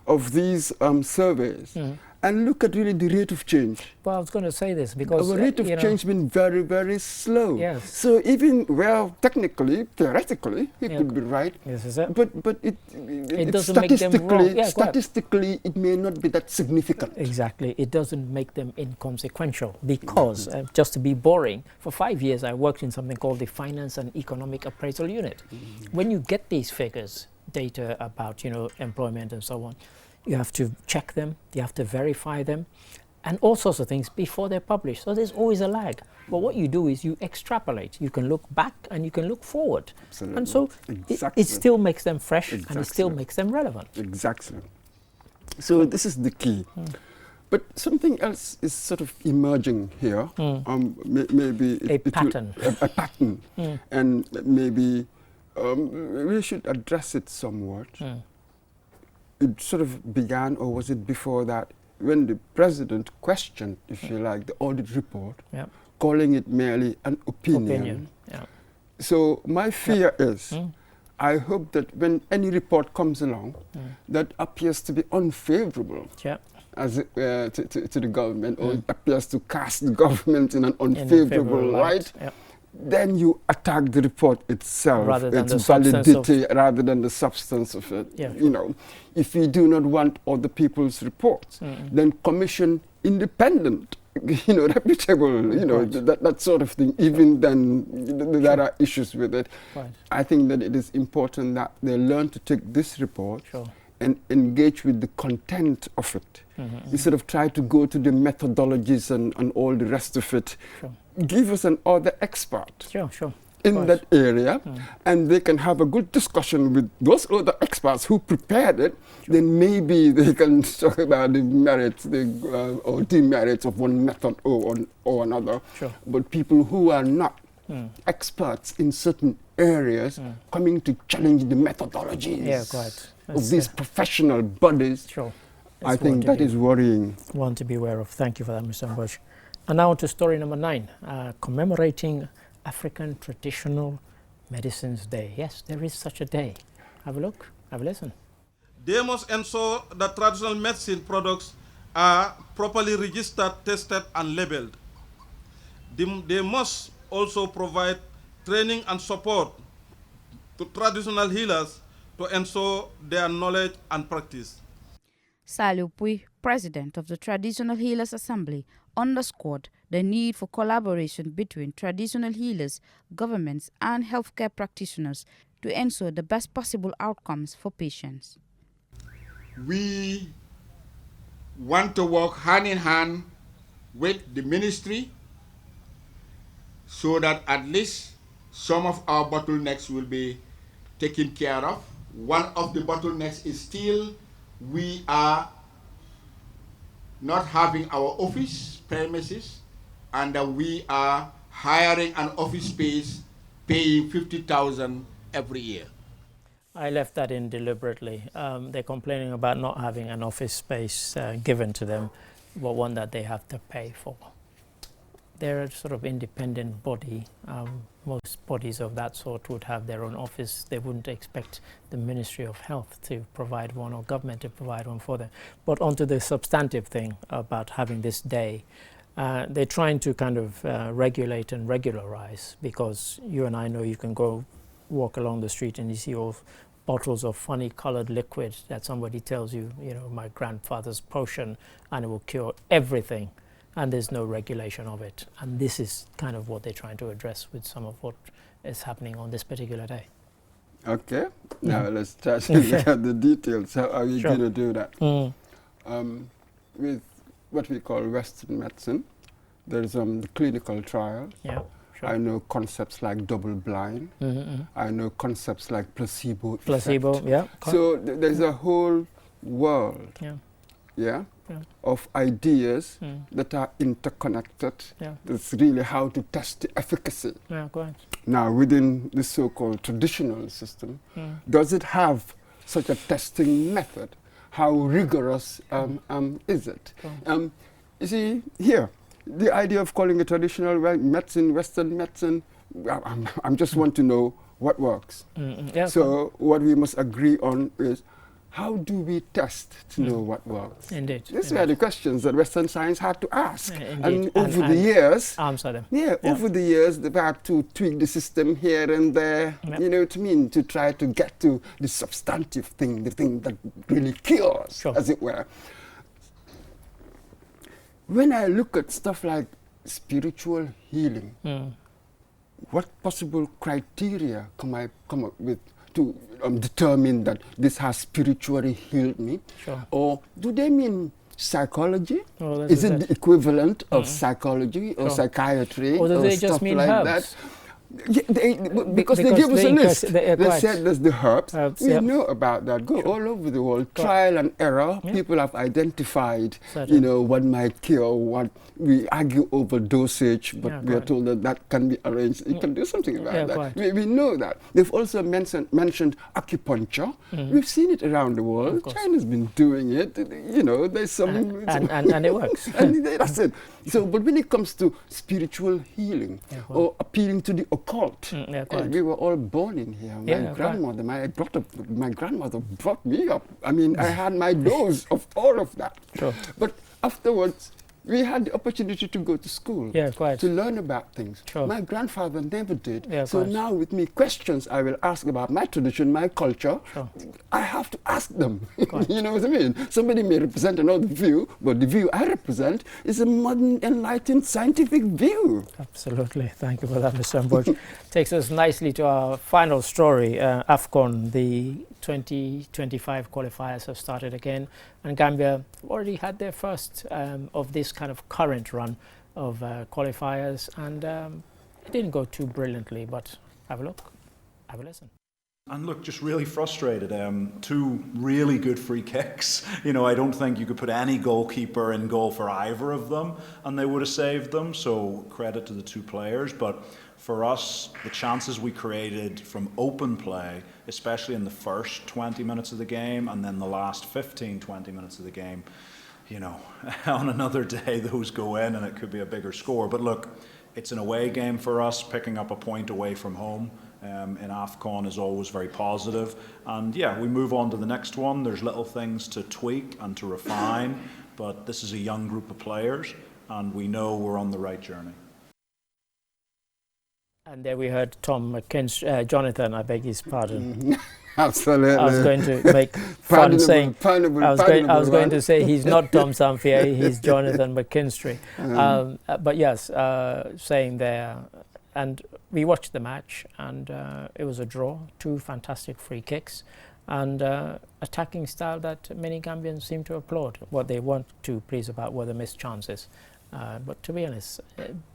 of these surveys. And look at really the rate of change. Well, I was going to say this because our rate of change has been very, very slow. Yes. So even, well, technically, theoretically, he could be right. This is it. But it doesn't make them wrong. Yeah, statistically, it may not be that significant. Exactly. It doesn't make them inconsequential because, just to be boring, for 5 years I worked in something called the Finance and Economic Appraisal Unit. When you get these figures, data about, employment and so on, you have to check them, you have to verify them, and all sorts of things before they're published. So there's always a lag. But what you do is you extrapolate. You can look back and you can look forward. Absolutely. And so it still makes them fresh and it still makes them relevant. Exactly. So this is the key. But something else is sort of emerging here. Maybe a pattern. A pattern. And maybe we should address it somewhat. It sort of began, or was it before that, when the president questioned, if you like, the audit report, calling it merely an opinion. So my fear is, I hope that when any report comes along that appears to be unfavorable as to the government, or appears to cast the government in an unfavorable light, then you attack the report itself, its validity, rather than the substance of it. If we do not want other people's reports, then commission independent, reputable, that sort of thing. Even then, there are issues with it. I think that it is important that they learn to take this report and engage with the content of it, instead of try to go to the methodologies and all the rest of it. Give us an other expert in that area, and they can have a good discussion with those other experts who prepared it. Then maybe they can talk about the merits or demerits of one method or another. But people who are not experts in certain areas coming to challenge the methodologies of these professional bodies, I think that is worrying. One to be aware of. Thank you for that, Mr. Mboja. And now to story number 9, commemorating African Traditional Medicines Day. Yes, there is such a day. Have a look, have a listen. They must ensure that traditional medicine products are properly registered, tested, and labeled. They must also provide training and support to traditional healers to ensure their knowledge and practice. Saliu Pui, president of the Traditional Healers Assembly, underscored the need for collaboration between traditional healers, governments, and healthcare practitioners to ensure the best possible outcomes for patients. We want to work hand in hand with the ministry so that at least some of our bottlenecks will be taken care of. One of the bottlenecks is still we are not having our office premises, and we are hiring an office space, paying $50,000 every year. I left that in deliberately. They're complaining about not having an office space given to them, but one that they have to pay for. They're a sort of independent body. Most bodies of that sort would have their own office. They wouldn't expect the Ministry of Health to provide one or government to provide one for them. But onto the substantive thing about having this day. They're trying to kind of regulate and regularize, because you and I know you can go walk along the street and you see all bottles of funny colored liquid that somebody tells you, my grandfather's potion, and it will cure everything. And there's no regulation of it. And this is kind of what they're trying to address with some of what is happening on this particular day. Okay, now let's try to look at the details. How are we going to do that? With what we call Western medicine, there's the clinical trial. Yeah, sure. I know concepts like double blind. I know concepts like placebo effect. Yeah. So there's a whole world. Yeah, of ideas that are interconnected. That's really how to test the efficacy. Now, within the so-called traditional system, does it have such a testing method? How rigorous is it? You see, here, the idea of calling it traditional medicine, Western medicine, I just want to know what works. So what we must agree on is, how do we test to know what works? Indeed. These were the questions that Western science had to ask. And over the years, over the years, they've had to tweak the system here and there, you know what I mean, to try to get to the substantive thing, the thing that really cures, as it were. When I look at stuff like spiritual healing, what possible criteria can I come up with to determine that this has spiritually healed me? Or do they mean psychology? Is it the equivalent of psychology or psychiatry or stuff just mean like herbs? that? Yeah, because they give us a list. They said there's the herbs. We know about that. Go all over the world. Trial and error. People have identified, what might cure what. We argue over dosage, but we are told that that can be arranged. You can do something about that. We know that. They've also mentioned acupuncture. We've seen it around the world. China's been doing it. There's some... And it works. And that's it. So, but when it comes to spiritual healing or appealing to the occult, we were all born in here. My grandmother brought me up. I mean, I had my dose of all of that. But afterwards, we had the opportunity to go to school, to learn about things. My grandfather never did. So now with me, questions I will ask about my tradition, my culture, I have to ask them. You know what I mean? Somebody may represent another view, but the view I represent is a modern, enlightened, scientific view. Absolutely. Thank you for that, Mr. Mboj. Takes us nicely to our final story. AFCON, the 2025 qualifiers have started again, and Gambia already had their first of this kind of current run of qualifiers, and it didn't go too brilliantly, but have a look, have a listen. And look, just really frustrated. Two really good free kicks. I don't think you could put any goalkeeper in goal for either of them and they would have saved them, so credit to the two players. But for us, the chances we created from open play, especially in the first 20 minutes of the game and then the last 15, 20 minutes of the game, on another day those go in and it could be a bigger score. But look, it's an away game for us. Picking up a point away from home in AFCON is always very positive. And yeah, we move on to the next one. There's little things to tweak and to refine, but this is a young group of players, and we know we're on the right journey. And there we heard Tom McKinstry, Jonathan, I beg his pardon. Absolutely. I was going to make fun saying, I was going to say he's not Tom Samfieri, he's Jonathan McKinstry. But yes, saying there, and we watched the match, and it was a draw, 2 fantastic free kicks, and attacking style that many Gambians seem to applaud. What they weren't too pleased about were the missed chances. But to be honest,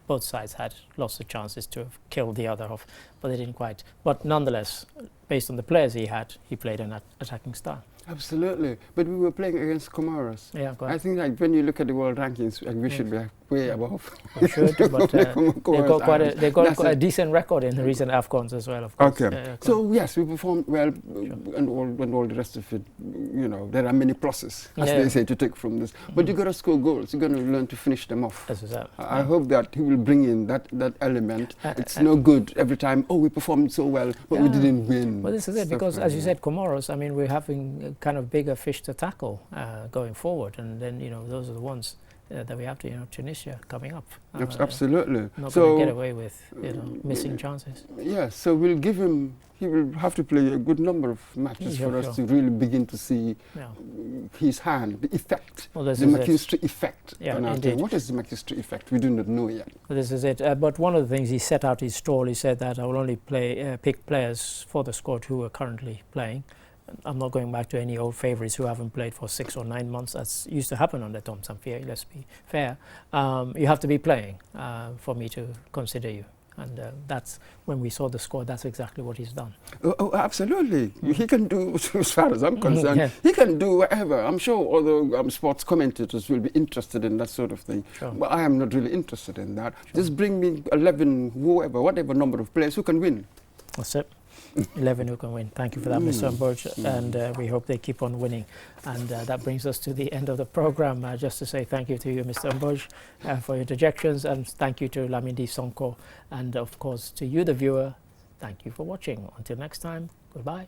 both sides had lots of chances to have killed the other off, but they didn't quite. But nonetheless, based on the players he had, he played an attacking style. Absolutely. But we were playing against Comoros. Yeah, I think like when you look at the world rankings, we should be way above. We should, but they got quite a decent record in the recent AFCONs as well, of course. Okay. So yes, we performed well, and all the rest of it, you know, there are many pluses, as they say, to take from this. But you got to score goals. You got to learn to finish them off. That's exactly. I hope that he will bring in that element. It's no good every time, oh, we performed so well, but we didn't win. Well, this is it, because as you said, Comoros, I mean, we're having kind of bigger fish to tackle going forward, and then, you know, those are the ones that we have to, you know, Tunisia coming up. Absolutely. Not going to get away with, you know, missing chances. Yes, so we'll give him, he will have to play a good number of matches for us to really begin to see his hand, the effect, the McKinstry effect. Yeah, indeed. What is the McKinstry effect? We do not know yet. Well, this is it. But one of the things he set out his stall, he said that I will only pick players for the squad who are currently playing. I'm not going back to any old favourites who haven't played for 6 or 9 months. That's used to happen under Tom Samfieri, let's be fair. You have to be playing for me to consider you. And that's when we saw the squad, that's exactly what he's done. Oh, absolutely. He can do, as far as I'm concerned, he can do whatever. I'm sure other sports commentators will be interested in that sort of thing. Sure. But I am not really interested in that. Sure. Just bring me 11, whatever number of players who can win. That's it. 11 who can win. Thank you for that, Mr. Mboj, and we hope they keep on winning. And that brings us to the end of the program. Just to say thank you to you, Mr. Mboj, for your interjections, and thank you to Lamindi Sonko, and of course to you, the viewer. Thank you for watching. Until next time, goodbye.